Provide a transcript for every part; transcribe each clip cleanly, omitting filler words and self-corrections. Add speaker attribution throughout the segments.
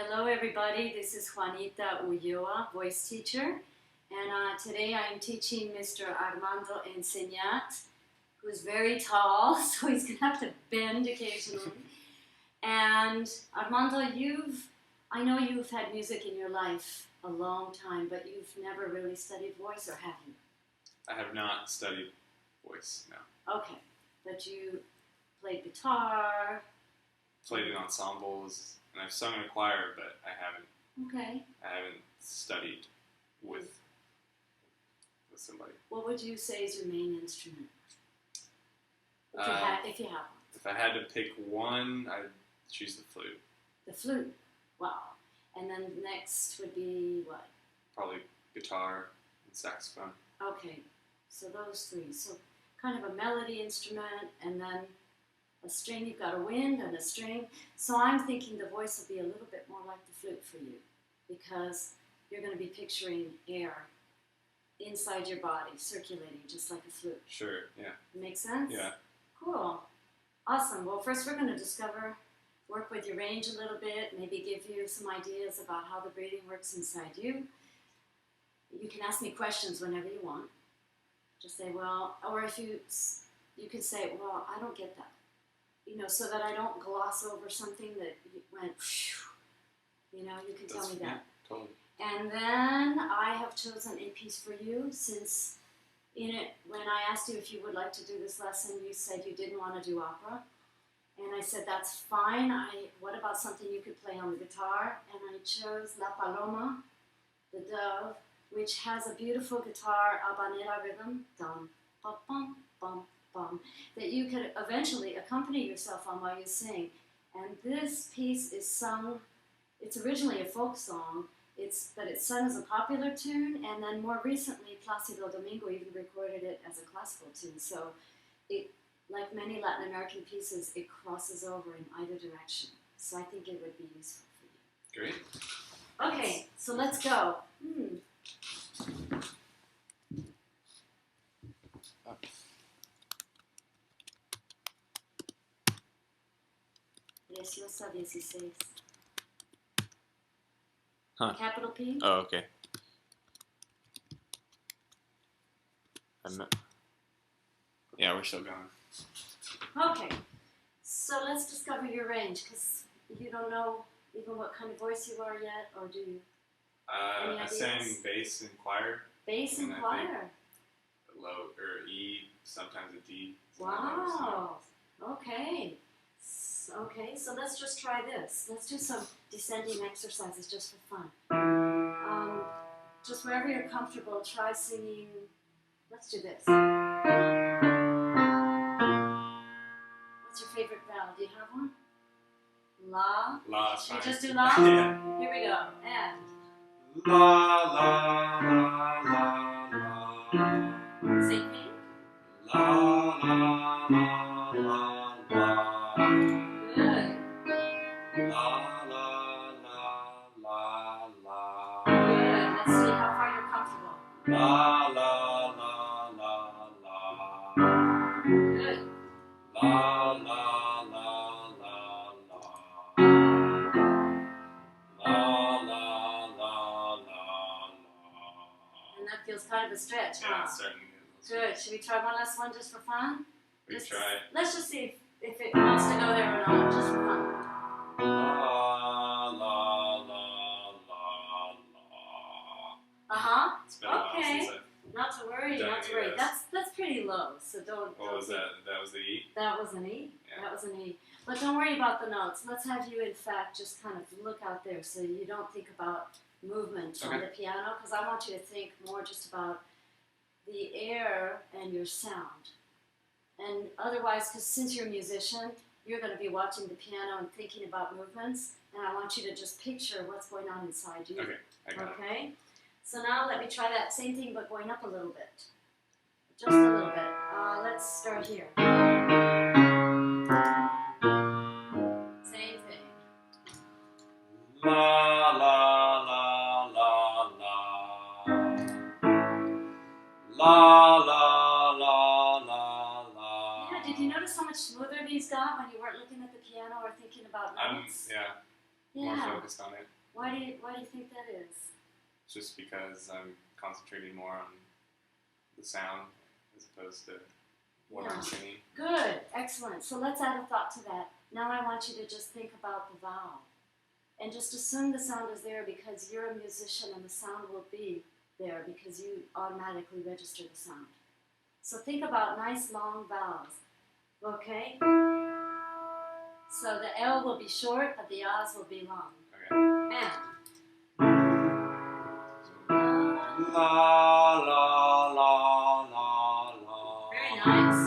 Speaker 1: Hello everybody, this is Juanita Ulloa, voice teacher, and today I am teaching Mr. Armando Enseñat, who's very tall, so he's going to have to bend occasionally. And Armando, I know you've had music in your life a long time, but you've never really studied voice, or have you?
Speaker 2: I have not studied voice, no.
Speaker 1: Okay, but you played guitar.
Speaker 2: Played in ensembles, and I've sung in a choir, but I haven't studied with somebody.
Speaker 1: What would you say is your main instrument? If you have one.
Speaker 2: If I had to pick one, I'd choose the flute.
Speaker 1: The flute? Wow. And then next would be what?
Speaker 2: Probably guitar and saxophone.
Speaker 1: Okay, so those three. So kind of a melody instrument, and then a string. You've got a wind and a string. So I'm thinking the voice will be a little bit more like the flute for you, because you're going to be picturing air inside your body, circulating just like a flute.
Speaker 2: Sure, yeah.
Speaker 1: Make sense?
Speaker 2: Yeah.
Speaker 1: Cool. Awesome. Well, first we're going to work with your range a little bit, maybe give you some ideas about how the breathing works inside you. You can ask me questions whenever you want. Just say, well, or if you can say, well, I don't get that. So that I don't gloss over something that went, you can tell me that.
Speaker 2: Yeah, totally.
Speaker 1: And then I have chosen a piece for you, since in it, when I asked you if you would like to do this lesson, you said you didn't want to do opera. And I said, that's fine. What about something you could play on the guitar? And I chose La Paloma, the dove, which has a beautiful guitar habanera rhythm, dum, ba, bum, bum, bum, that you could eventually accompany yourself on while you sing. And this piece is sung, it's originally a folk song, but it's sung as a popular tune, and then more recently Placido Domingo even recorded it as a classical tune. So it, like many Latin American pieces, it crosses over in either direction. So I think it would be useful for you.
Speaker 2: Great.
Speaker 1: Okay, so let's go. Preciosa 16.
Speaker 2: Huh.
Speaker 1: Capital P?
Speaker 2: Oh, okay. Yeah, we're still going.
Speaker 1: Okay, so let's discover your range, because you don't know even what kind of voice you are yet, or do you?
Speaker 2: I sang bass in choir.
Speaker 1: Bass in choir?
Speaker 2: Low, or E, sometimes a D.
Speaker 1: Wow, okay. Okay, so let's just try this. Let's do some descending exercises just for fun. Just wherever you're comfortable, try singing. Let's do this. What's your favorite vowel? Do you have one? La?
Speaker 2: La.
Speaker 1: Should we just do la?
Speaker 2: Yeah.
Speaker 1: Here we go. And.
Speaker 2: La, la, la, la, la.
Speaker 1: Same thing?
Speaker 2: La, la, la, la, la.
Speaker 1: Good.
Speaker 2: La, la, la, la, la.
Speaker 1: Good. Let's see how far you're comfortable.
Speaker 2: La, la, la, la, la.
Speaker 1: Good.
Speaker 2: La, la, la, la, la. La, la, la, la, la.
Speaker 1: And that feels kind of a stretch, huh?
Speaker 2: Yeah, it's starting to
Speaker 1: Good. Should we try one last one just for fun?
Speaker 2: try.
Speaker 1: Let's just see if it wants to go there or not, just for fun.
Speaker 2: La, la, la, la, la.
Speaker 1: Uh-huh.
Speaker 2: It's been a while since
Speaker 1: Not to worry,
Speaker 2: done
Speaker 1: not to
Speaker 2: any
Speaker 1: worry.
Speaker 2: of this.
Speaker 1: That's pretty low, so don't.
Speaker 2: What was that? That was the E?
Speaker 1: That was an E.
Speaker 2: Yeah.
Speaker 1: That was an E. But don't worry about the notes. Let's have you, in fact, just kind of look out there so you don't think about movement on the piano, because I want you to think more just about the air and your sound. And otherwise, because since you're a musician, you're going to be watching the piano and thinking about movements, and I want you to just picture what's going on inside you.
Speaker 2: Okay, I got it.
Speaker 1: Okay? So now let me try that same thing, but going up a little bit. Just a little bit. Let's start here. Same thing.
Speaker 2: La, la, la, la, la. La, la, la, la, la.
Speaker 1: Yeah, did you notice how much smoother these got when you weren't looking at the piano or thinking about notes?
Speaker 2: Yeah. more
Speaker 1: Yeah.
Speaker 2: focused on it.
Speaker 1: Why do you think that is?
Speaker 2: Just because I'm concentrating more on the sound as opposed to what
Speaker 1: Yeah.
Speaker 2: I'm singing.
Speaker 1: Good. Excellent. So let's add a thought to that. Now I want you to just think about the vowel. And just assume the sound is there because you're a musician and the sound will be there because you automatically register the sound. So think about nice long vowels. Okay? So the L will be short, but the A's will be long.
Speaker 2: Okay.
Speaker 1: And
Speaker 2: La la la la la.
Speaker 1: very nice.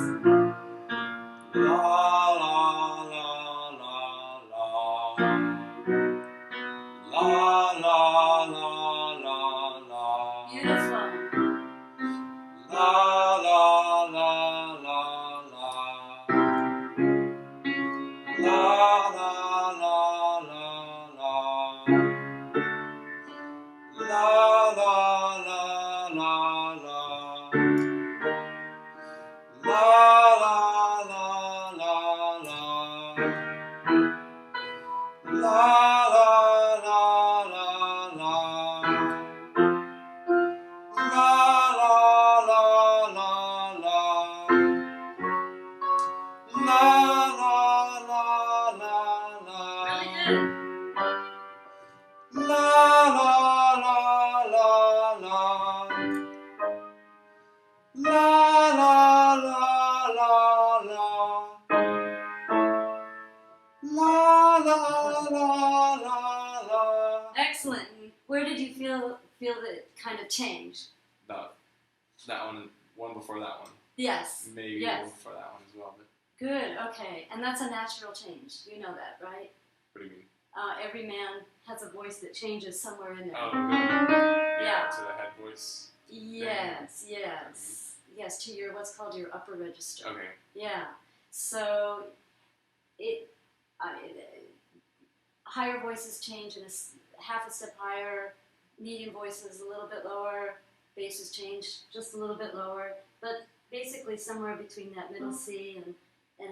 Speaker 2: La la la la la. La la la la la.
Speaker 1: Beautiful.
Speaker 2: La la la la la. La la la la la. La la la la la. La la la la la. La la la la la. La la la la la. La la la la la.
Speaker 1: Really good.
Speaker 2: La la la la la. La la la la la. La la la la la.
Speaker 1: Excellent. And where did you feel that kind of change?
Speaker 2: That one before that one.
Speaker 1: Yes.
Speaker 2: Maybe
Speaker 1: Yes.
Speaker 2: one before that one as well. But
Speaker 1: Good. Okay. And that's a natural change. You know that, right?
Speaker 2: what do you mean?
Speaker 1: Every man has a voice that changes somewhere in there.
Speaker 2: Oh, good.
Speaker 1: Yeah.
Speaker 2: To the head voice.
Speaker 1: Yes. Yes. Yes. To your what's called your upper register.
Speaker 2: Okay.
Speaker 1: Yeah. So higher voices change in half a step higher. Medium voices a little bit lower. Basses change just a little bit lower. But basically somewhere between that middle C and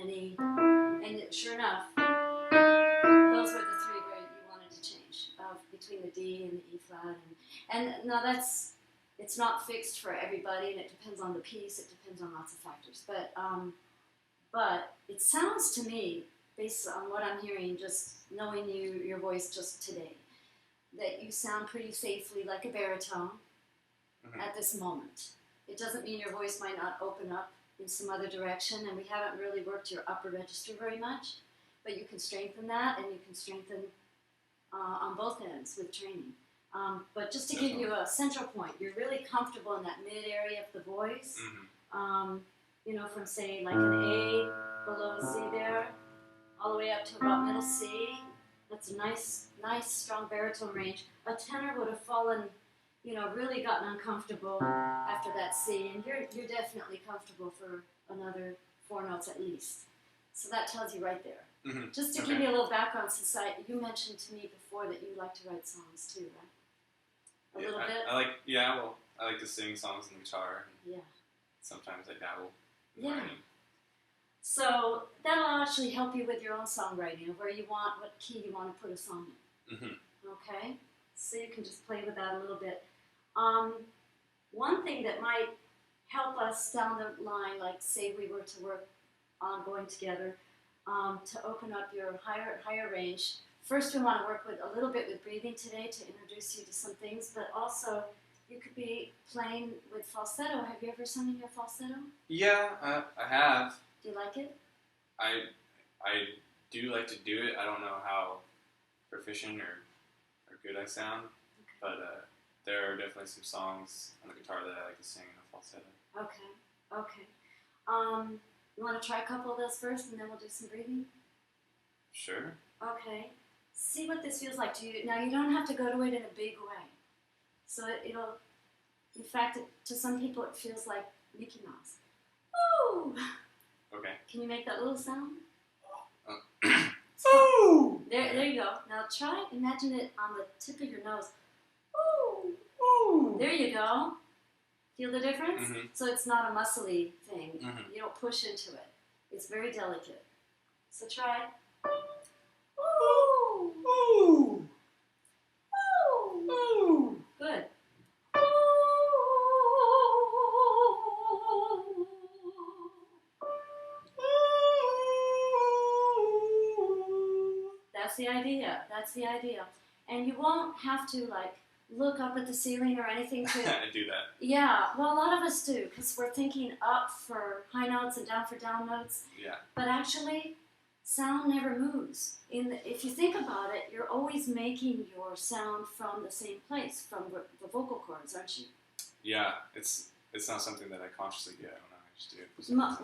Speaker 1: an E. And sure enough, those were the three where you wanted to change between the D and the E flat. And now it's not fixed for everybody, and it depends on the piece. It depends on lots of factors. But it sounds to me, based on what I'm hearing, just knowing your voice just today, that you sound pretty safely like a baritone at this moment. It doesn't mean your voice might not open up in some other direction, and we haven't really worked your upper register very much, but you can strengthen that, and you can strengthen on both ends with training. But just to give you a central point, you're really comfortable in that mid area of the voice, from say like an A below a C there, all the way up to about middle C. That's a nice, strong baritone range. A tenor would have fallen, really gotten uncomfortable after that C, and you're definitely comfortable for another 4 notes at least. So that tells you right there.
Speaker 2: Mm-hmm.
Speaker 1: Just to give you a little background, since you mentioned to me before that you like to write songs too, right? A little bit?
Speaker 2: I like to sing songs on the guitar.
Speaker 1: Yeah.
Speaker 2: Sometimes I dabble in
Speaker 1: Yeah.
Speaker 2: writing.
Speaker 1: So that'll actually help you with your own songwriting, of what key you want to put a song in.
Speaker 2: Mm-hmm.
Speaker 1: Okay? So you can just play with that a little bit. One thing that might help us down the line, like say we were to work on going together, to open up your higher range. First, we want to work with a little bit with breathing today to introduce you to some things, but also you could be playing with falsetto. Have you ever sung in your falsetto?
Speaker 2: Yeah, I have.
Speaker 1: Do you like it?
Speaker 2: I do like to do it. I don't know how proficient or good I sound, but there are definitely some songs on the guitar that I like to sing in a falsetto.
Speaker 1: Okay. You want to try a couple of those first, and then we'll do some breathing?
Speaker 2: Sure.
Speaker 1: Okay. See what this feels like to you. Now, you don't have to go to it in a big way. So it'll, in fact, to some people it feels like Mickey Mouse. Woo!
Speaker 2: Okay.
Speaker 1: Can you make that little sound?
Speaker 2: Ooh!
Speaker 1: There you go. Now try, imagine it on the tip of your nose. Ooh!
Speaker 2: Ooh!
Speaker 1: There you go. Feel the difference?
Speaker 2: Mm-hmm.
Speaker 1: So it's not a muscly thing.
Speaker 2: Mm-hmm.
Speaker 1: You don't push into it. It's very delicate. So try.
Speaker 2: Ooh! Ooh.
Speaker 1: Ooh.
Speaker 2: Ooh.
Speaker 1: Good. That's the idea. That's the idea. And you won't have to like look up at the ceiling or anything to.
Speaker 2: I do that.
Speaker 1: Yeah, well, a lot of us do because we're thinking up for high notes and down for down notes.
Speaker 2: Yeah.
Speaker 1: But actually, sound never moves. If you think about it, you're always making your sound from the same place, from the vocal cords, aren't you?
Speaker 2: Yeah, it's not something that I consciously do. I don't know. I just do it.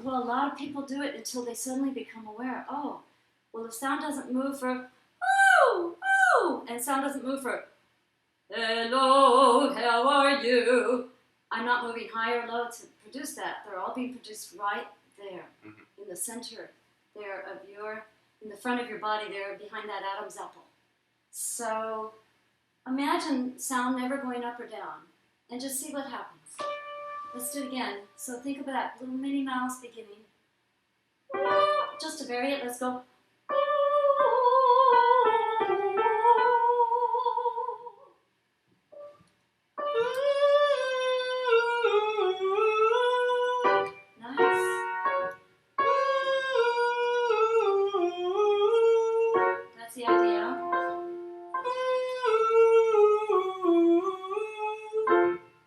Speaker 1: Well, a lot of people do it until they suddenly become aware. Oh, well, if sound doesn't move for oh, oh, and sound doesn't move for hello, how are you? I'm not moving high or low to produce that. They're all being produced right there, in the center there of in the front of your body there, behind that Adam's apple. So imagine sound never going up or down, and just see what happens. Let's do it again. So think of that little Minnie Mouse beginning. Just to vary it, let's go. Nice. That's the idea.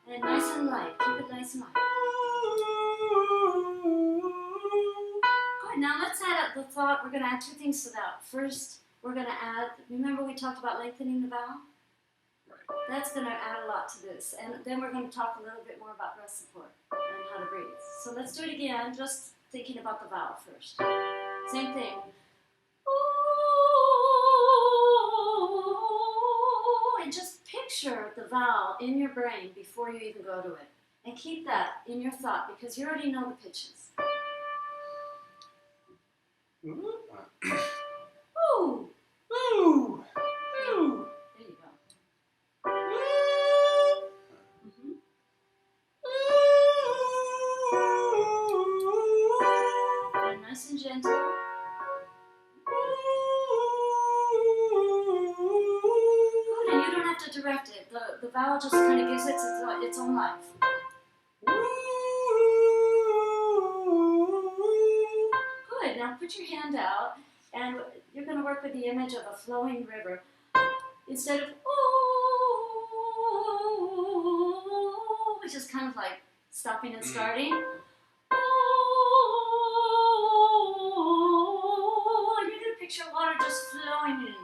Speaker 1: And nice and light. Keep it nice and light. Good. Now let's add the thought. We're going to add two things to that. First, we're going to add, remember we talked about lengthening the vowel?
Speaker 2: Right.
Speaker 1: That's going to add a lot to this. And then we're going to talk a little bit more about breath support and how to breathe. So let's do it again, just thinking about the vowel first. Same thing. And just picture the vowel in your brain before you even go to it. And keep that in your thought because you already know the pitches. Ooh.
Speaker 2: Ooh. Ooh.
Speaker 1: There you go. And nice and gentle. Good, and you don't have to direct it. The vowel just kind of gives it its own life. Good, now put your hand out, and you're going to work with the image of a flowing river. Instead of which is kind of like stopping and starting. And you're going to picture water just flowing in.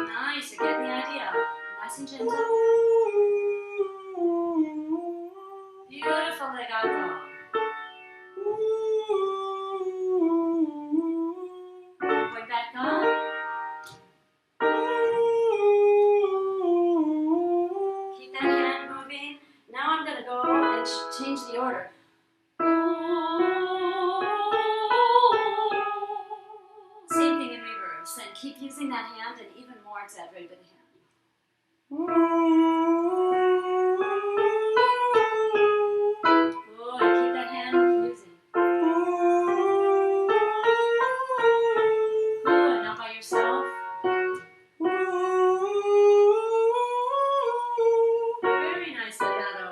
Speaker 1: Nice, you get the idea. Nice and gentle. Beautiful legato. Going back up. Keep that hand moving. Now I'm going to go and change the order. Same thing in reverse. And keep using that hand and even more exaggerated with the hand. Good. Keep that hand using. Good. Now by yourself. Very nice legato.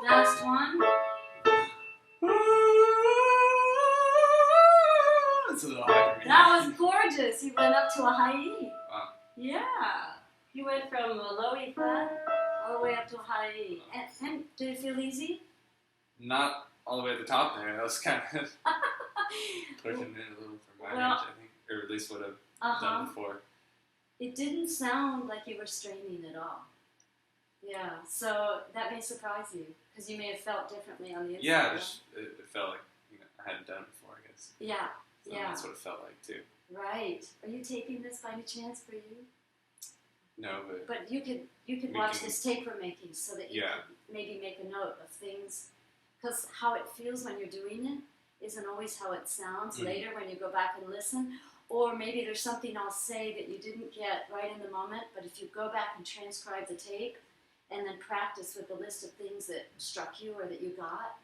Speaker 1: Last one.
Speaker 2: That's a little high for me.
Speaker 1: That was gorgeous. You went up to a high E.
Speaker 2: Wow.
Speaker 1: Yeah. You went from a low E flat all the way up to a high E. And did it feel easy?
Speaker 2: Not all the way at the top there. That was kind of pushing it a little for my range, I think. Or at least what I've done before.
Speaker 1: It didn't sound like you were straining at all. Yeah, so that may surprise you, because you may have felt differently on the inside.
Speaker 2: Yeah, it felt like I hadn't done it before, I guess.
Speaker 1: Yeah,
Speaker 2: So
Speaker 1: yeah.
Speaker 2: that's what it felt like, too.
Speaker 1: Right. Are you taping this by any chance for you?
Speaker 2: No,
Speaker 1: But you could watch this tape we're making so that you could maybe make a note of things. Because how it feels when you're doing it isn't always how it sounds later when you go back and listen. Or maybe there's something I'll say that you didn't get right in the moment, but if you go back and transcribe the tape and then practice with the list of things that struck you or that you got,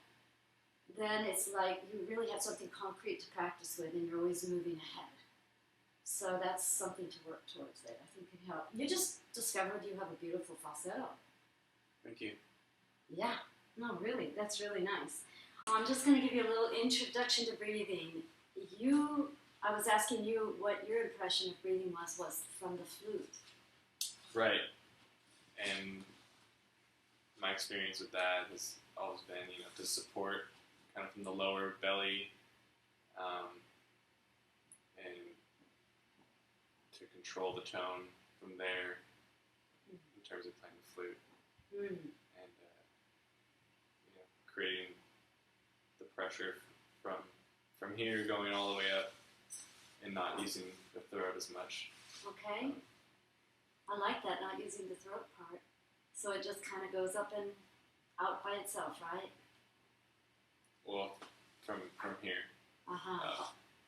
Speaker 1: then it's like you really have something concrete to practice with and you're always moving ahead. So that's something to work towards that I think can help. You just discovered you have a beautiful falsetto.
Speaker 2: Thank you.
Speaker 1: Yeah, no, really, that's really nice. I'm just going to give you a little introduction to breathing. I was asking you what your impression of breathing was from the flute.
Speaker 2: Right. And my experience with that has always been, to support kind of from the lower belly, and to control the tone from there in terms of playing the flute. And creating the pressure from here going all the way up and not using the throat as much.
Speaker 1: Okay. I like that, not using the throat part. So it just kind of goes up and out by itself, right?
Speaker 2: Well, from here.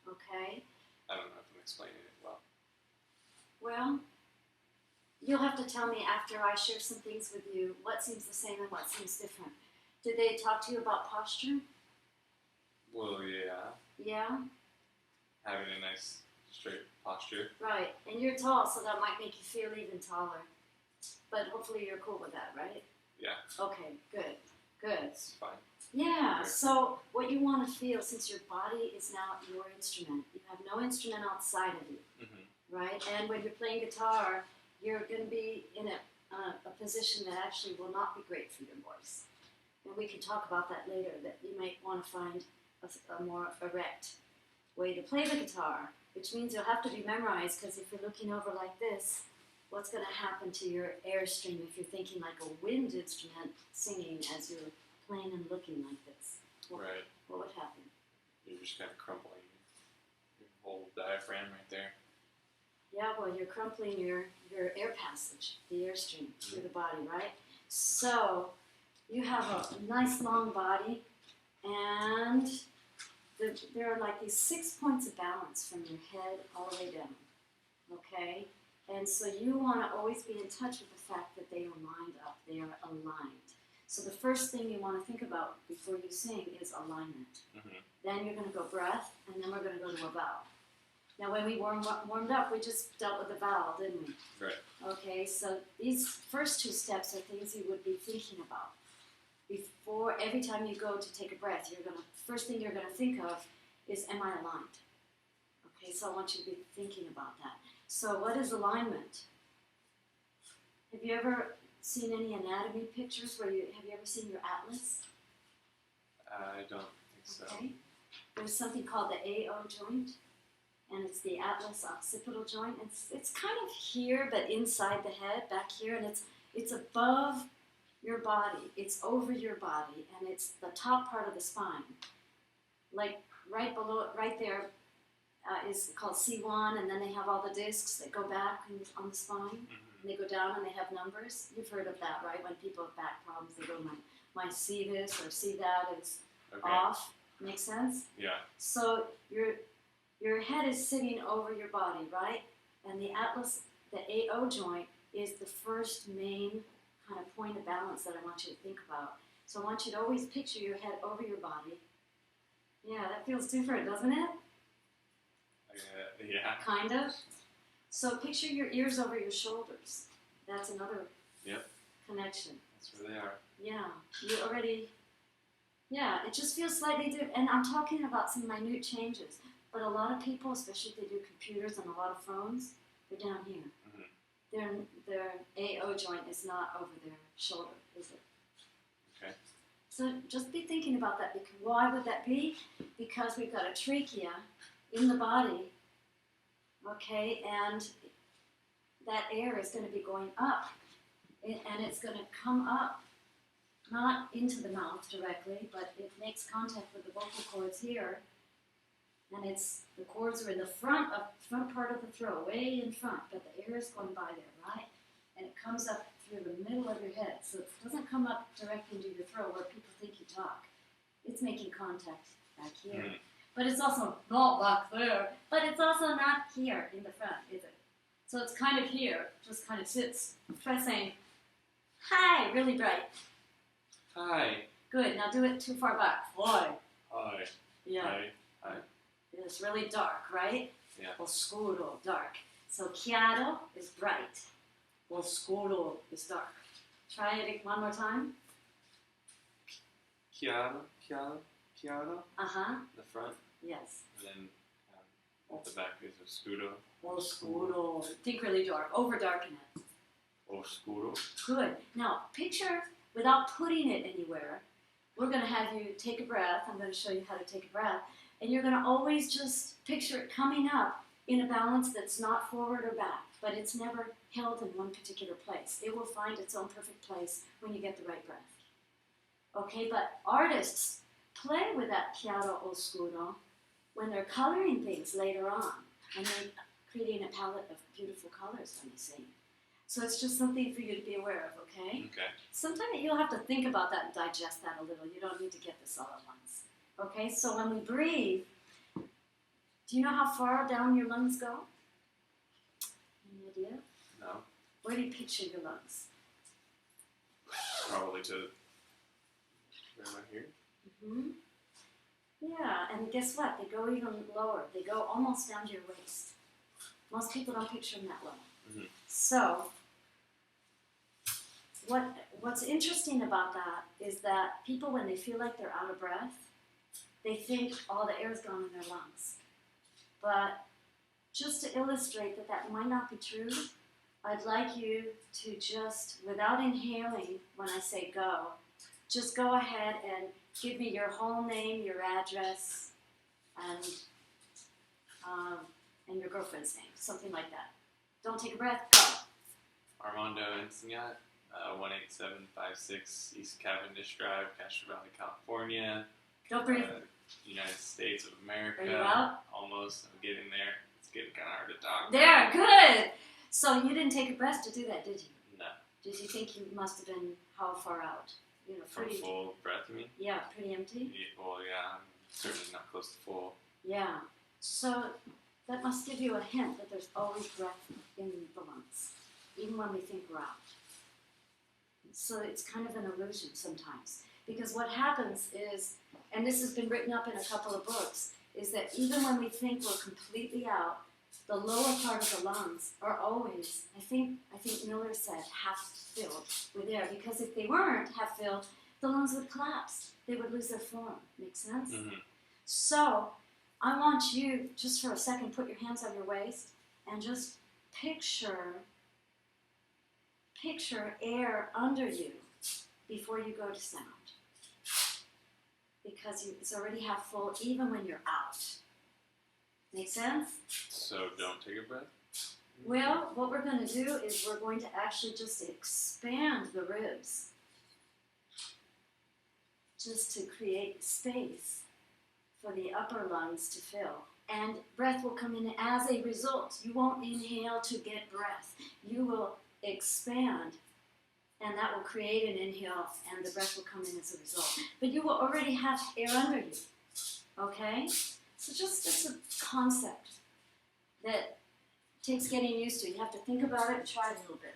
Speaker 1: Okay.
Speaker 2: I don't know if I'm explaining it well.
Speaker 1: Well, you'll have to tell me after I share some things with you what seems the same and what seems different. Did they talk to you about posture?
Speaker 2: Well, yeah.
Speaker 1: Yeah?
Speaker 2: Having a nice straight posture.
Speaker 1: Right. And you're tall, so that might make you feel even taller. But hopefully you're cool with that, right?
Speaker 2: Yeah.
Speaker 1: Okay, good. Good.
Speaker 2: It's fine.
Speaker 1: Yeah, so what you want to feel, since your body is now your instrument, you have no instrument outside of you, right? And when you're playing guitar, you're going to be in a position that actually will not be great for your voice. And we can talk about that later, that you might want to find a more erect way to play the guitar, which means you'll have to be memorized, because if you're looking over like this, what's going to happen to your airstream if you're thinking like a wind instrument singing as you're playing and looking like this? What would happen?
Speaker 2: You're just kind of crumpling your whole diaphragm right there.
Speaker 1: Yeah, well, you're crumpling your air passage, the airstream through the body, right? So you have a nice long body, and there are like these 6 points of balance from your head all the way down, okay? And so you want to always be in touch with the fact that they are lined up, they are aligned. So the first thing you want to think about before you sing is alignment. Then you're going to go breath, and then we're going to go to a vowel. Now when we warmed up, we just dealt with the vowel, didn't we?
Speaker 2: Right.
Speaker 1: Okay, so these first two steps are things you would be thinking about. Before, every time you go to take a breath, first thing you're going to think of is, am I aligned? Okay, so I want you to be thinking about that. So what is alignment? Have you ever seen any anatomy pictures have you ever seen your atlas?
Speaker 2: I don't think so.
Speaker 1: Okay. There's something called the AO joint, and it's the atlas occipital joint. It's kind of here, but inside the head, back here, and it's above your body. It's over your body, and it's the top part of the spine. Like right below, right there, is called C1, and then they have all the discs that go back on the spine, and they go down and they have numbers. You've heard of that, right? When people have back problems, they go, my see this or see that is off. Make sense?
Speaker 2: Yeah.
Speaker 1: So your head is sitting over your body, right? And the atlas, the AO joint, is the first main kind of point of balance that I want you to think about. So I want you to always picture your head over your body. Yeah, that feels different, doesn't it?
Speaker 2: Yeah.
Speaker 1: Kind of. So picture your ears over your shoulders. That's another connection.
Speaker 2: That's where they are.
Speaker 1: Yeah. You already... Yeah, it just feels slightly different. And I'm talking about some minute changes. But a lot of people, especially if they do computers and a lot of phones, they're down here. Their AO joint is not over their shoulder, is it?
Speaker 2: Okay.
Speaker 1: So just be thinking about that. Because why would that be? Because we've got a trachea in the body, okay, and that air is going to be going up, and it's going to come up, not into the mouth directly, but it makes contact with the vocal cords here, and the cords are in the front part of the throat, way in front, but the air is going by there, right? And it comes up through the middle of your head, so it doesn't come up directly into your throat where people think you talk. It's making contact back here. But it's also not back there. But it's also not here in the front, is it? So it's kind of here, just kind of sits. Try saying, hi, really bright.
Speaker 2: Hi.
Speaker 1: Good, now do it too far back. Hi.
Speaker 2: Hi.
Speaker 1: Yeah.
Speaker 2: Hi. Hi.
Speaker 1: It's really dark, right?
Speaker 2: Yeah.
Speaker 1: Oscuro, dark. So chiaro is bright. Oscuro is dark. Try it one more time.
Speaker 2: Chiaro. Chiaro. Chiaro.
Speaker 1: Uh-huh.
Speaker 2: The front.
Speaker 1: Yes.
Speaker 2: And then at the back is oscuro.
Speaker 1: Oscuro. Think really dark. Over darken it.
Speaker 2: Oscuro.
Speaker 1: Good. Now, picture, without putting it anywhere, we're going to have you take a breath. I'm going to show you how to take a breath. And you're going to always just picture it coming up in a balance that's not forward or back, but it's never held in one particular place. It will find its own perfect place when you get the right breath. Okay, but artists play with that chiaro oscuro when they're coloring things later on, and they're creating a palette of beautiful colors when they sing. So it's just something for you to be aware of, okay?
Speaker 2: Okay.
Speaker 1: Sometimes you'll have to think about that and digest that a little. You don't need to get this all at once. Okay, so when we breathe, do you know how far down your lungs go? Any idea?
Speaker 2: No.
Speaker 1: Where do you picture your lungs?
Speaker 2: Probably to right here.
Speaker 1: Mm-hmm. Yeah, and guess what? They go even lower. They go almost down to your waist. Most people don't picture them that low.
Speaker 2: Mm-hmm.
Speaker 1: So, what's interesting about that is that people, when they feel like they're out of breath, they think all the air's gone in their lungs. But just to illustrate that that might not be true, I'd like you to just, without inhaling when I say go, just go ahead and give me your whole name, your address, and your girlfriend's name, something like that. Don't take a breath, go.
Speaker 2: Armando Enseñat, 18756 East Cavendish Drive, Castro Valley, California.
Speaker 1: Don't breathe.
Speaker 2: United States of America.
Speaker 1: Are you out?
Speaker 2: Almost. I'm getting there. It's getting kind of hard to talk.
Speaker 1: There, good. So you didn't take a breath to do that, did you?
Speaker 2: No.
Speaker 1: Did you think you must have been how far out? You know,
Speaker 2: From
Speaker 1: pretty.
Speaker 2: full breath, you mean?
Speaker 1: Yeah, pretty empty.
Speaker 2: Well, yeah, I'm certainly not close to full.
Speaker 1: Yeah. So that must give you a hint that there's always breath in the lungs, even when we think we're out. So it's kind of an illusion sometimes. Because what happens is, and this has been written up in a couple of books, is that even when we think we're completely out, the lower part of the lungs are always, I think Miller said, half filled with air. Because if they weren't half filled, the lungs would collapse. They would lose their form. Make sense?
Speaker 2: Mm-hmm.
Speaker 1: So I want you, just for a second, put your hands on your waist and just picture air under you before you go to sound. Because it's already half full even when you're out. Make sense?
Speaker 2: So don't take a breath?
Speaker 1: Well, what we're going to do is we're going to actually just expand the ribs. Just to create space for the upper lungs to fill. And breath will come in as a result. You won't inhale to get breath. You will expand, and that will create an inhale, and the breath will come in as a result. But you will already have air under you, okay? So it's a concept that takes getting used to. You have to think about it and try it a little bit.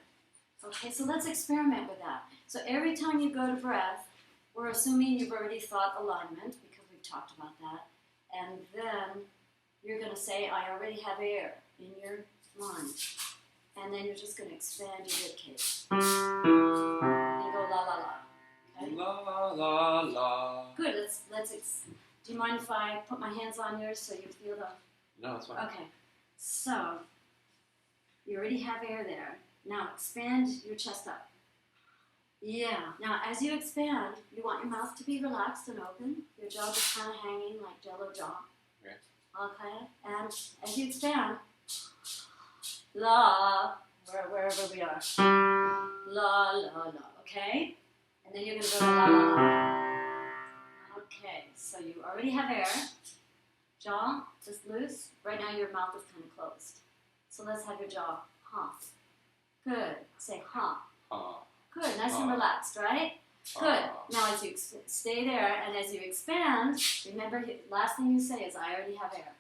Speaker 1: Okay, so let's experiment with that. So every time you go to breath, we're assuming you've already thought alignment, because we've talked about that, and then you're going to say, I already have air in your mind. And then you're just going to expand your rib cage. And go la la la. Okay?
Speaker 2: La la la.
Speaker 1: Good. Do you mind if I put my hands on yours so you feel the...
Speaker 2: No, that's fine.
Speaker 1: Okay. So, you already have air there. Now expand your chest up. Yeah. Now as you expand, you want your mouth to be relaxed and open. Your jaw just kind of hanging like jello jaw.
Speaker 2: Okay.
Speaker 1: Okay. And as you expand, la, wherever we are. La, la, la, okay? And then you're going to go to la, la, la. Okay, so you already have air. Jaw, just loose. Right now your mouth is kind of closed. So let's have your jaw, huh. Good. Say, huh.
Speaker 2: Huh.
Speaker 1: Good, nice and relaxed, right? Good. Now as you stay there and as you expand, remember last thing you say is I already have air.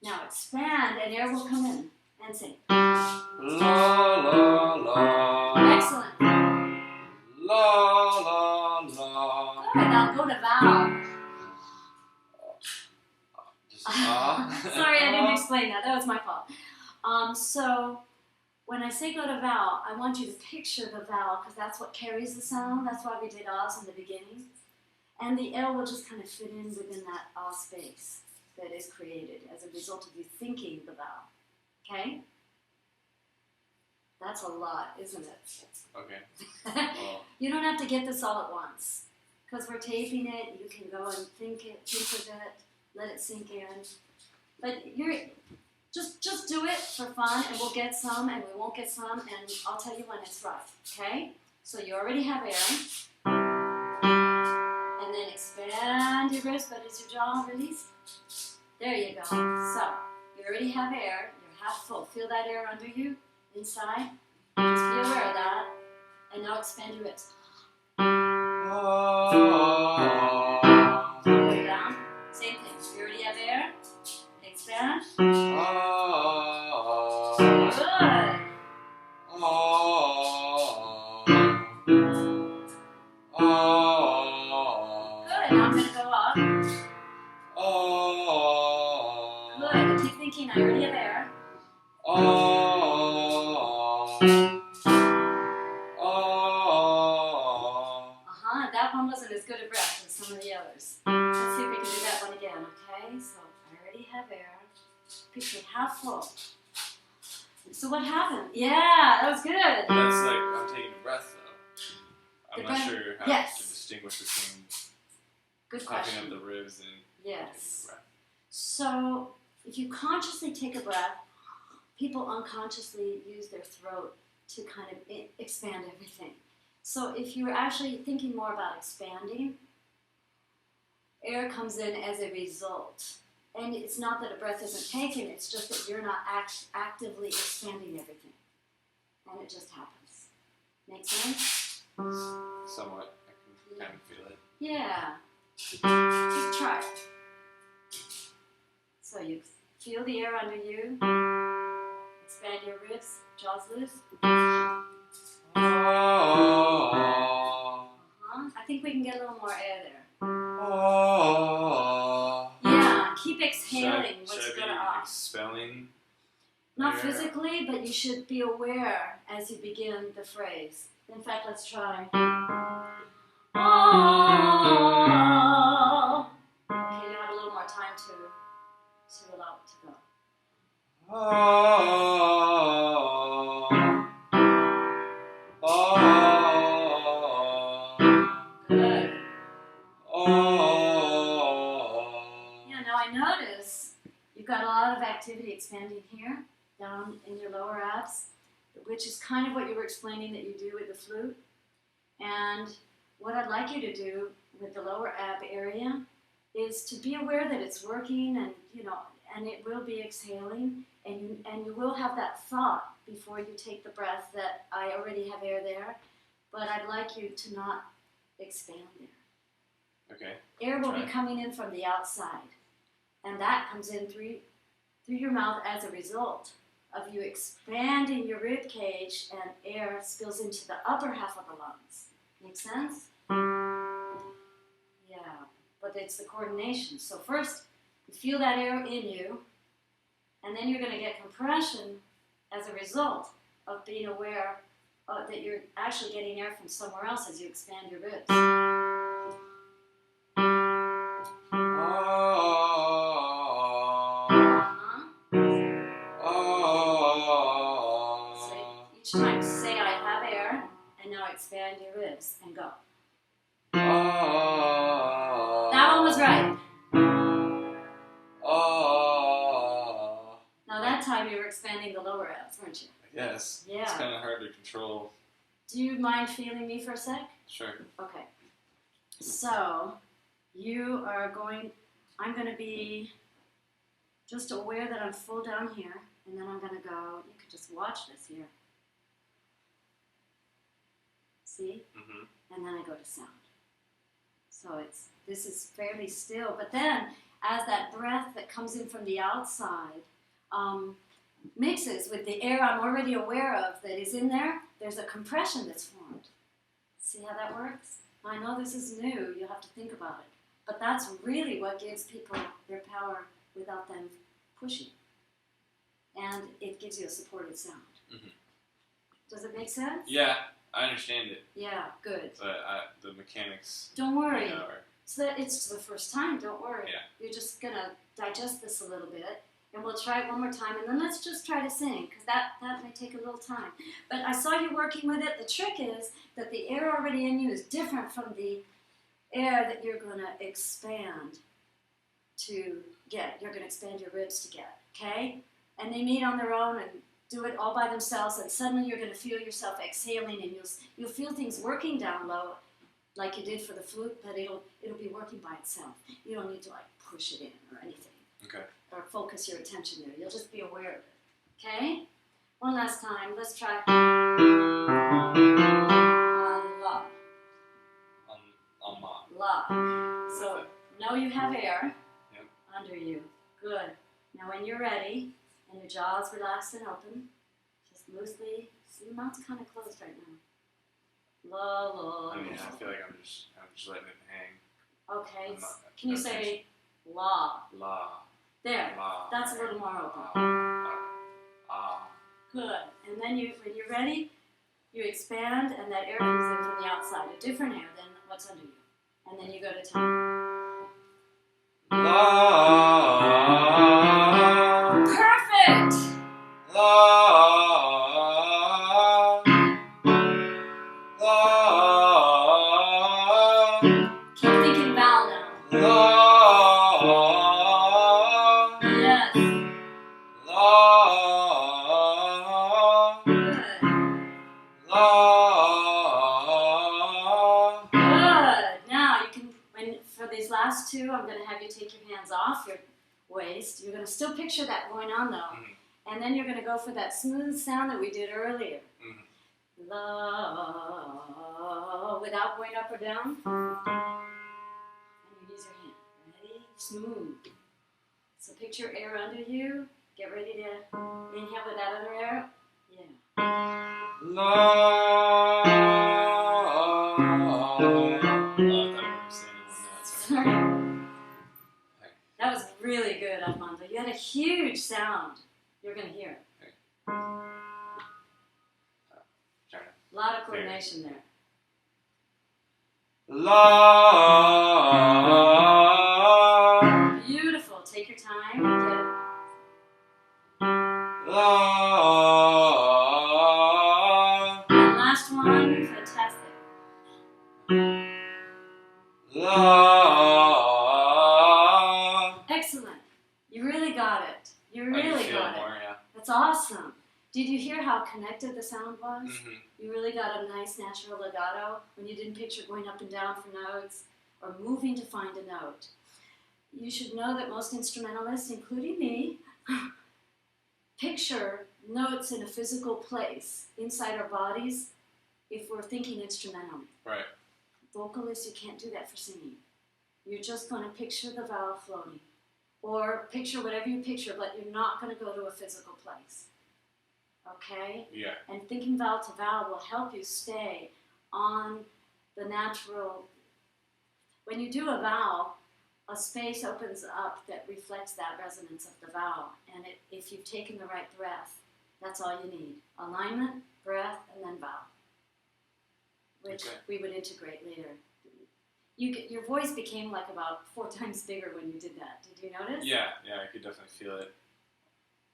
Speaker 1: Now expand and air will come in and sing.
Speaker 2: La la la.
Speaker 1: Excellent.
Speaker 2: La la la.
Speaker 1: Good. Now go to vowel. Sorry, I didn't explain that. That was my fault. So when I say go to vowel, I want you to picture the vowel because that's what carries the sound. That's why we did Oz in the beginning. And the L will just kind of fit in within that A space that is created as a result of you thinking the vowel. Okay? That's a lot, isn't it?
Speaker 2: Okay. Well.
Speaker 1: You don't have to get this all at once. Because we're taping it, you can go and think of it, let it sink in. But just do it for fun, and we'll get some, and we won't get some, and I'll tell you when it's right, okay? So you already have air. And then expand your wrist, but is your jaw released? There you go. So, you already have air, you're half full. Feel that air under you, inside. Just be aware of that. And now expand your ribs. Way down. Same thing. You already have air. Expand. Good. Good. Now I'm going to go up. Good. And keep thinking I already have air. That one wasn't as good a breath as some of the others. Let's see if we can do that one again, okay? So I already have air. Picture it half full. So what happened? Yeah, that was good.
Speaker 2: That's like, I'm taking a breath though. I'm not sure how to distinguish between
Speaker 1: good
Speaker 2: puffing
Speaker 1: question.
Speaker 2: up the ribs and taking a breath.
Speaker 1: So if you consciously take a breath, people unconsciously use their throat to kind of expand everything. So if you're actually thinking more about expanding, air comes in as a result. And it's not that a breath isn't taken, it's just that you're not actively expanding everything. And it just happens. Make sense?
Speaker 2: Somewhat. I can kind of feel it.
Speaker 1: Yeah. Just try it. So you feel the air under you. Expand your ribs. Jaws loose. I think we can get a little more air there. Yeah, keep exhaling what's going off.
Speaker 2: Expelling?
Speaker 1: Not physically, but you should be aware as you begin the phrase. In fact, let's try. Okay, you have a little more time to allow it to go. Good. Yeah, now I notice you've got a lot of activity expanding here, down in your lower abs, which is kind of what you were explaining that you do with the flute. And what I'd like you to do with the lower ab area is to be aware that it's working, and and it will be exhaling, and you will have that thought before you take the breath that I already have air there, but I'd like you to not expand there.
Speaker 2: Okay.
Speaker 1: Air will be coming in from the outside, and that comes in through your mouth as a result of you expanding your rib cage, and air spills into the upper half of the lungs. Make sense? Yeah, but it's the coordination. So first, you feel that air in you, and then you're going to get compression as a result of being aware that you're actually getting air from somewhere else as you expand your ribs. So each time say I have air, and now expand your ribs and go. That one was right. Now that time you were expanding the lower abs, weren't you?
Speaker 2: Yes.
Speaker 1: Yeah.
Speaker 2: It's kind of hard to control.
Speaker 1: Do you mind feeling me for a sec?
Speaker 2: Sure.
Speaker 1: Okay. So I'm going to be just aware that I'm full down here, and then I'm going to go, you could just watch this here. See?
Speaker 2: Mm-hmm.
Speaker 1: and then I go to sound. So this is fairly still, but then as that breath that comes in from the outside mixes with the air I'm already aware of that is in there, there's a compression that's formed. See how that works? I know this is new, you have to think about it. But that's really what gives people their power without them pushing. And it gives you a supported sound. Mm-hmm. Does it make sense?
Speaker 2: Yeah, I understand it.
Speaker 1: Yeah, good.
Speaker 2: But the mechanics...
Speaker 1: Don't worry. So that it's the first time, don't worry. Yeah. You're just going to digest this a little bit. And we'll try it one more time, and then let's just try to sing, because that may take a little time. But I saw you working with it. The trick is that the air already in you is different from the air that you're going to expand to get. You're going to expand your ribs to get, okay? And they meet on their own and do it all by themselves, and suddenly you're going to feel yourself exhaling, and you'll feel things working down low, like you did for the flute, but it'll be working by itself. You don't need to, like, push it in or anything.
Speaker 2: Okay.
Speaker 1: Or focus your attention there. You'll just be aware of it. Okay? One last time. Let's try. La. La. So know you have air under you. Good. Now when you're ready, and your jaw is relaxed and open, just loosely. See, your mouth's kind of closed right now. La, la.
Speaker 2: I mean, I feel like I'm just letting it hang.
Speaker 1: Okay. Can you say la?
Speaker 2: La.
Speaker 1: There. That's a little more open. Good. And then when you're ready, you expand, and that air comes in from the outside, a different air than what's under you. And then you go to time. Perfect. Keep thinking vowel now. Last two, I'm going to have you take your hands off your waist. You're going to still picture that going on, though. Mm-hmm. And then you're going to go for that smooth sound that we did earlier. Mm-hmm. La, without going up or down. And you use your hand. Ready? Smooth. So picture air under you. Get ready to inhale with that other air. Yeah. La. That was really good, Armando. You had a huge sound. You're going to hear it. Okay. A lot of coordination there. La. Beautiful. Take your time and get it. La. And last one. Fantastic. La. That's awesome. Did you hear how connected the sound was? Mm-hmm. You really got a nice natural legato when you didn't picture going up and down for notes or moving to find a note. You should know that most instrumentalists, including me, picture notes in a physical place inside our bodies if we're thinking instrumentally. Right. Vocalists, you can't do that for singing. You're just going to picture the vowel floating. Or picture whatever you picture, but you're not going to go to a physical place. Okay? Yeah. And thinking vowel to vowel will help you stay on the natural. When you do a vowel, a space opens up that reflects that resonance of the vowel. And if you've taken the right breath, that's all you need. Alignment, breath, and then vowel. Which we would integrate later. Your voice became like about 4 times bigger when you did that. Did you notice? Yeah, I could definitely feel it.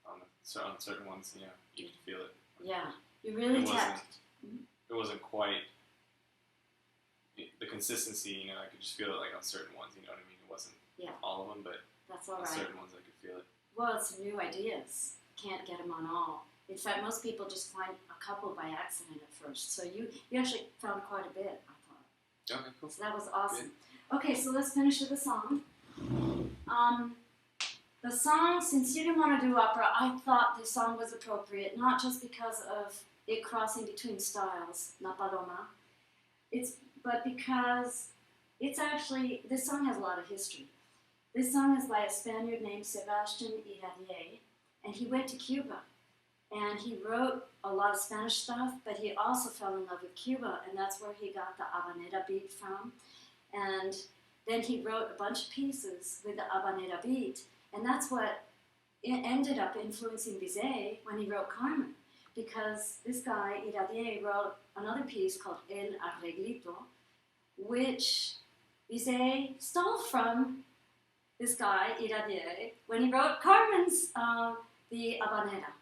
Speaker 1: On certain ones, you could feel it. Yeah, you really tapped. It wasn't quite the consistency. I could just feel it like on certain ones. You know what I mean? It wasn't all of them, but that's all right. On certain ones, I could feel it. Well, it's new ideas. Can't get them on all. In fact, most people just find a couple by accident at first. So you actually found quite a bit. Okay, cool. So that was awesome. Good. Okay, so let's finish with the song. The song, since you didn't want to do opera, I thought this song was appropriate, not just because of it crossing between styles, La Paloma, but because it's actually, this song has a lot of history. This song is by a Spaniard named Sebastián Iradier, and he went to Cuba. And he wrote a lot of Spanish stuff, but he also fell in love with Cuba, and that's where he got the habanera beat from. And then he wrote a bunch of pieces with the habanera beat, and that's what ended up influencing Bizet when he wrote Carmen, because this guy, Iradier, wrote another piece called El Arreglito, which Bizet stole from this guy, Iradier, when he wrote Carmen's the habanera.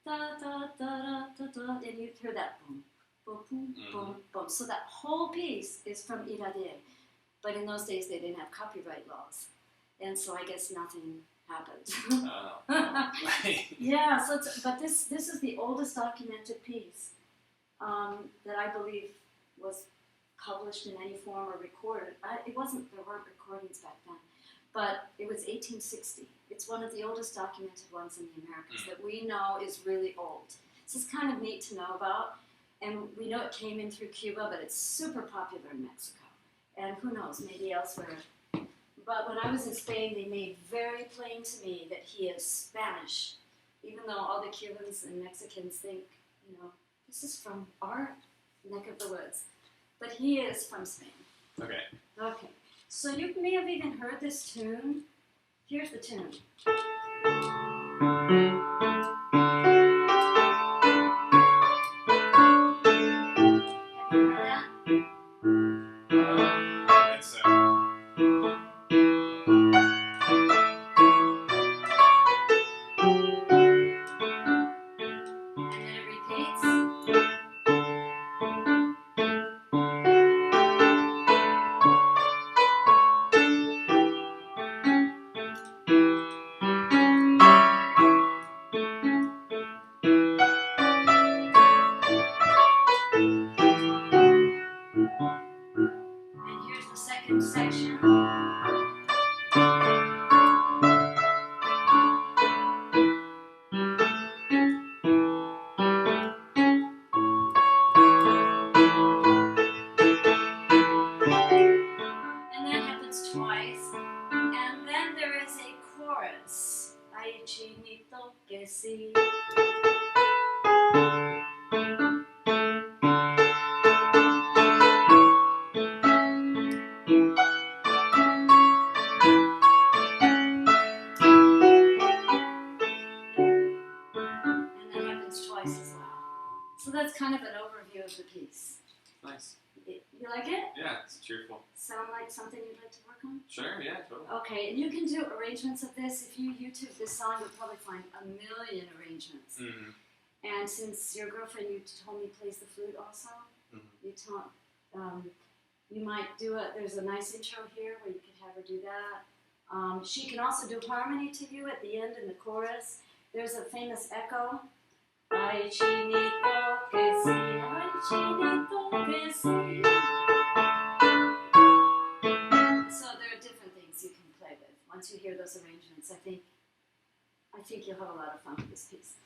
Speaker 1: Da, da, da, da, da, and you hear that boom, boom, boom, boom, boom. So that whole piece is from Iradier. But in those days, they didn't have copyright laws. And so I guess nothing happened. Yeah, so but this is the oldest documented piece that I believe was published in any form or recorded. There weren't recordings back then. But it was 1860. It's one of the oldest documented ones in the Americas that we know is really old. So it's kind of neat to know about. And we know it came in through Cuba, but it's super popular in Mexico. And who knows, maybe elsewhere. But when I was in Spain, they made very plain to me that he is Spanish, even though all the Cubans and Mexicans think, this is from our neck of the woods. But he is from Spain.
Speaker 2: Okay.
Speaker 1: Okay. So you may have even heard this tune. Here's the tune. Have you heard that?
Speaker 2: I think so.
Speaker 1: And then it repeats. And here's the second section. And that happens twice. And then there is a chorus. Ay, chinito que sí. And that happens twice as well. So that's kind of an overview of the piece.
Speaker 2: Nice.
Speaker 1: You like it?
Speaker 2: Yeah, it's cheerful.
Speaker 1: Sound like something you'd like to work on?
Speaker 2: Sure, yeah, totally.
Speaker 1: Okay, and you can do arrangements of this. If you YouTube this song, you'll probably find a million arrangements.
Speaker 2: Mm-hmm.
Speaker 1: And since your girlfriend, you told me, plays the flute also, you might do it. There's a nice intro here where you could have her do that. She can also do harmony to you at the end in the chorus. There's a famous echo. Ay, chinito que sí, ay, chinito que sí. So there are different things you can play with. Once you hear those arrangements, I think you'll have a lot of fun with this piece.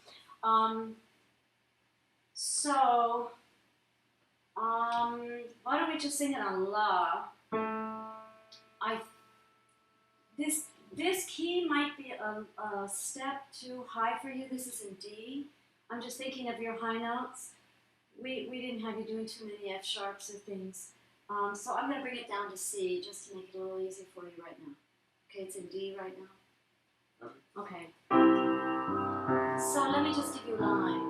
Speaker 1: Why don't we just sing it on La? This key might be a step too high for you. This is in D. I'm just thinking of your high notes. We didn't have you doing too many F sharps or things. So I'm going to bring it down to C just to make it a little easier for you right now. Okay, it's in D right now. Okay. So let me just give you a line.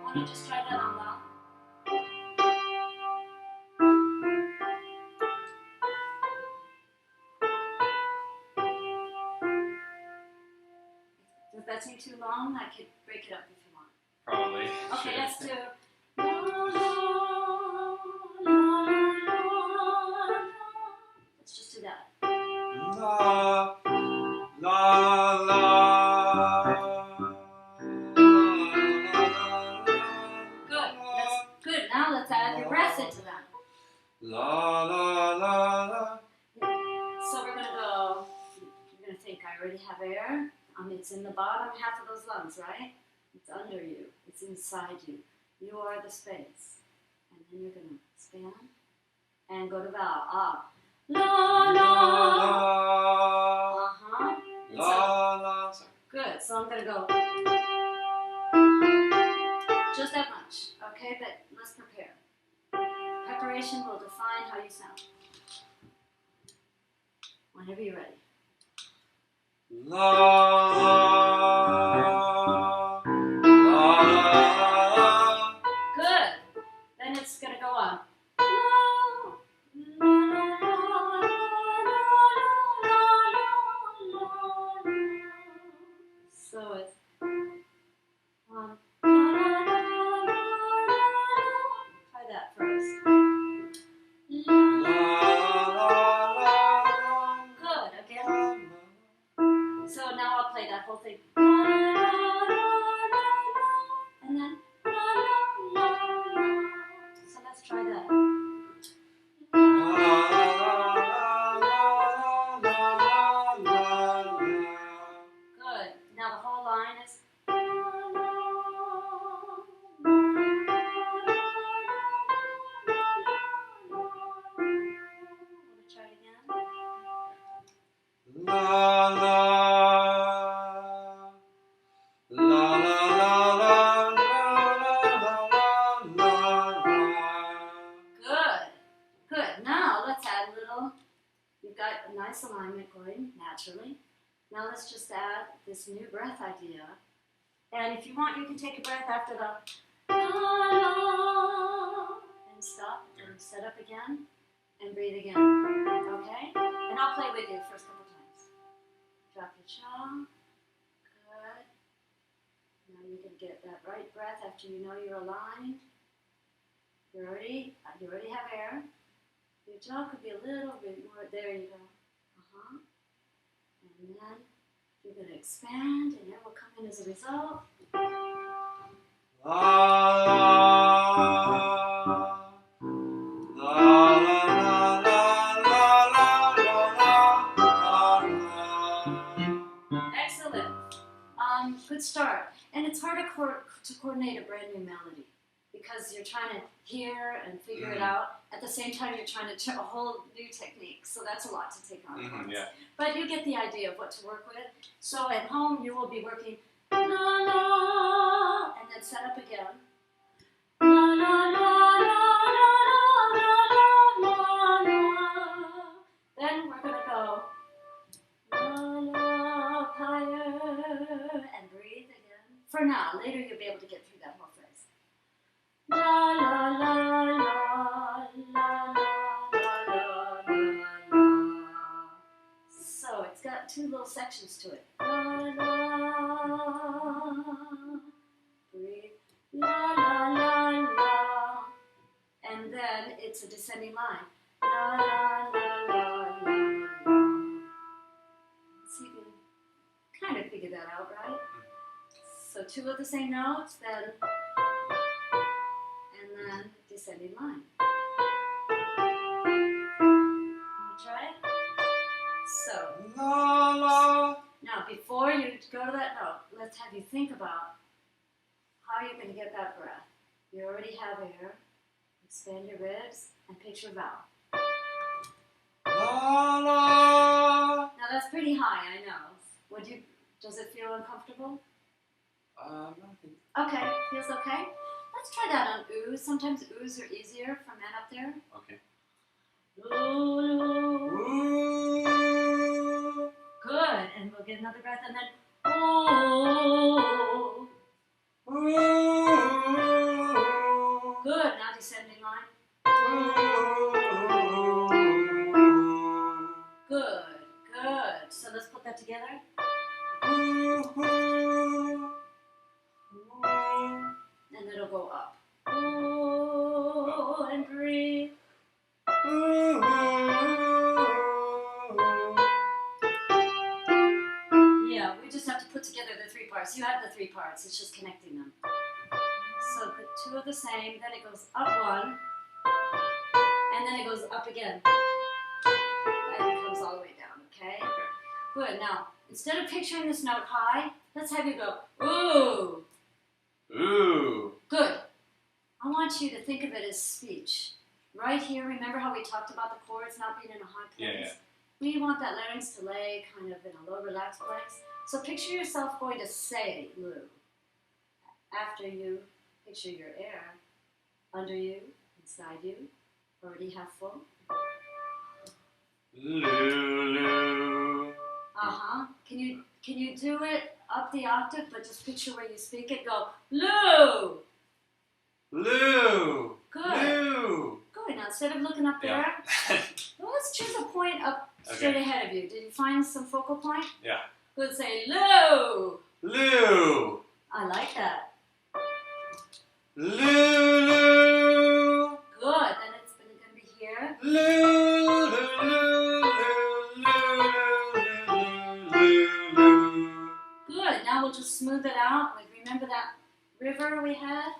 Speaker 1: Want to just try that on La? Does that seem too long? I could break it up if you want.
Speaker 2: Probably.
Speaker 1: Okay,
Speaker 2: sure.
Speaker 1: let's do. Let's just do that.
Speaker 2: La, la, la.
Speaker 1: Good. Good. Now let's add your breath into that.
Speaker 2: La, la, la, la.
Speaker 1: So we're gonna go. You're gonna think I already have air. It's in the bottom half of those lungs, right? It's under you. It's inside you. You are the space. And then you're going to expand and go to vowel. Ah. La, la. Uh-huh.
Speaker 2: La, la. Sorry.
Speaker 1: Good. So I'm going to go just that much. Okay, but let's prepare. Preparation will define how you sound. Whenever you're ready.
Speaker 2: La, la, la, la.
Speaker 1: Good. Then it's going to go on. So it's try that first. Good. Again. So now I'll play that whole thing. And then. So let's try that. Good. Now the whole line is. Try it again.
Speaker 2: La, la, la, la, la, la, la.
Speaker 1: Good. Good. Now let's add a little. You've got a nice alignment going naturally. Now let's just add this new breath idea. And if you want, you can take a breath after the and stop and set up again and breathe again. Okay? And I'll play with you the first couple times. Drop your jaw. Good. Now you can get that right breath after you know you're aligned. You already have air. Your jaw could be a little bit more. There you go. And then you're going to expand, and air will come in as a result.
Speaker 2: La, la, la, la,
Speaker 1: excellent. Good start. And it's hard to coordinate a brand new melody because you're trying to hear and figure it out. At the same time, you're trying to a whole new technique. So that's a lot to take on.
Speaker 2: yeah.
Speaker 1: But you get the idea of what to work with. So at home, you will be working la la, and then set up again. La la la la la la la la. Then we're gonna go la la higher and breathe again. For now, later you'll be able to get through that whole phrase. La la la la la la la la. So it's got two little sections to it. La la. Breathe. La la la la. And then it's a descending line. La la la la la. So you can kind of figure that out, right? So two of the same notes, then descending line. Wanna try it? So
Speaker 2: la, la.
Speaker 1: Now before you go to that note, let's have you think about how you're going to get that breath. You already have air. Expand your ribs and picture a vowel.
Speaker 2: La, la.
Speaker 1: Now that's pretty high, I know. Does it feel uncomfortable?
Speaker 2: Nothing.
Speaker 1: Okay, feels okay. Let's try that on oohs. Sometimes oohs are easier for men up there.
Speaker 2: Okay.
Speaker 1: Ooh.
Speaker 2: Ooh.
Speaker 1: Good, and we'll get another breath and then ooh.
Speaker 2: Ooh.
Speaker 1: Good, now descending line. Good, good. So let's put that together. And it'll go up. Ooh, and breathe. Yeah, we just have to put together the three parts. You have the three parts, it's just connecting them. So the two are the same, then it goes up one, and then it goes up again. And it comes all the way down, okay? Good, now, instead of picturing this note high, let's have you go, ooh.
Speaker 2: Ooh.
Speaker 1: Good. I want you to think of it as speech. Right here, remember how we talked about the chords not being in a high place?
Speaker 2: Yeah.
Speaker 1: We want that larynx to lay kind of in a low, relaxed place. So picture yourself going to say loo. After you picture your air under you, inside you, already half full.
Speaker 2: Loo.
Speaker 1: Uh-huh. Can you do it up the octave, but just picture where you speak it? Go, loo!
Speaker 2: Loo.
Speaker 1: Good.
Speaker 2: Loo.
Speaker 1: Good. Now, instead of looking up there, well, let's choose a point up straight ahead of you. Did you find some focal point?
Speaker 2: Yeah.
Speaker 1: Good. Say, loo!
Speaker 2: Loo.
Speaker 1: I like that.
Speaker 2: Loo. Loo.
Speaker 1: Good. Then it's going to be here.
Speaker 2: Loo. Loo.
Speaker 1: Good. Now we'll just smooth it out. Like, remember that river we had?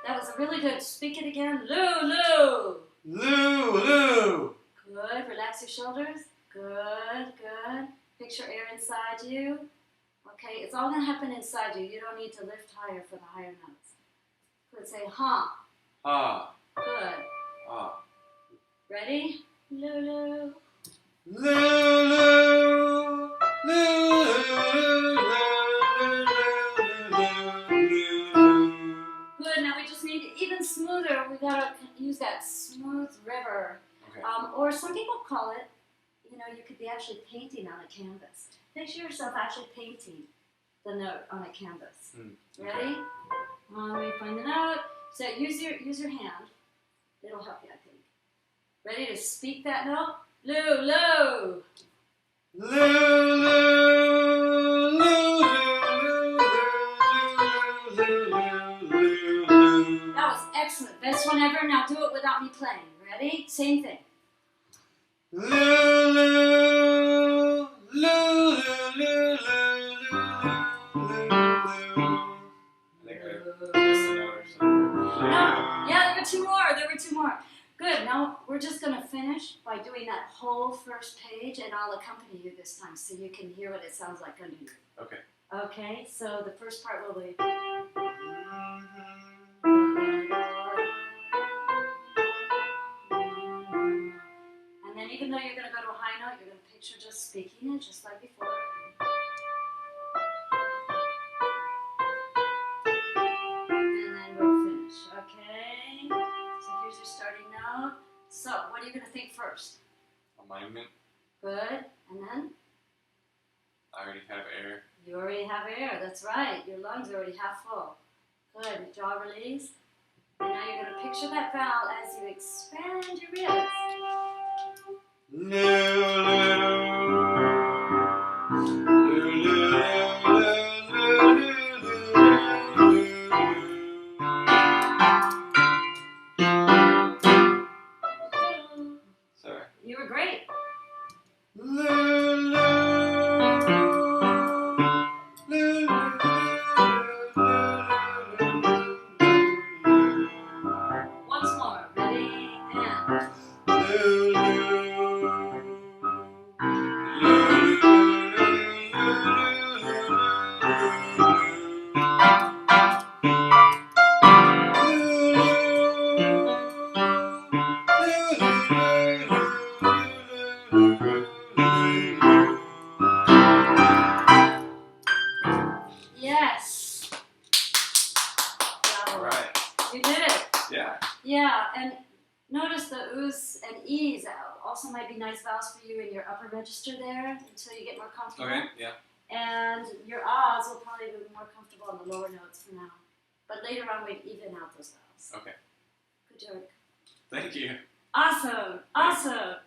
Speaker 1: That was a really good. Speak it again. Loo, loo.
Speaker 2: Loo. Loo.
Speaker 1: Good. Relax your shoulders. Good, good. Picture air inside you. Okay, it's all going to happen inside you. You don't need to lift higher for the higher notes. Good. Say ha.
Speaker 2: Ah.
Speaker 1: Good.
Speaker 2: Ah.
Speaker 1: Ready? Loo, loo.
Speaker 2: Loo. Loo.
Speaker 1: Good. Now we just need even smoother. We gotta use that smooth river.
Speaker 2: Okay.
Speaker 1: Or some people call it, you could be actually painting on a canvas. Picture yourself actually painting the note on a canvas.
Speaker 2: Okay.
Speaker 1: Ready? Let me find the note. So use your hand. It'll help you, I think. Ready to speak that note? Loo, loo. That was excellent. Best one ever. Now do it without me playing. Ready? Same thing. Yeah, there were two more. Good. Now we're just going to finish by doing that whole first page, and I'll accompany you this time so you can hear what it sounds like under you.
Speaker 2: Okay.
Speaker 1: Okay, so the first part will be... And then even though you're going to go to a high note, you're going to picture just speaking it just like before. And then we'll finish, okay? So here's your starting note. So, what are you going to think first?
Speaker 2: Alignment.
Speaker 1: Good. And then?
Speaker 2: I already have air.
Speaker 1: You already have air. That's right. Your lungs are already half full. Good. Jaw release. And now you're going to picture that vowel as you expand your ribs.
Speaker 2: Sorry.
Speaker 1: You were great. Once more. Ready? And... Yes. Bravo.
Speaker 2: All right.
Speaker 1: You did it.
Speaker 2: Yeah.
Speaker 1: Yeah, and notice the oohs and e's also might be nice vowels for you in your upper register there until you get more comfortable.
Speaker 2: Okay. Yeah.
Speaker 1: And your ahs will probably be more comfortable on the lower notes for now. But later on, we'd even out those vowels.
Speaker 2: Okay.
Speaker 1: Good job.
Speaker 2: Thank you.
Speaker 1: Awesome. Awesome.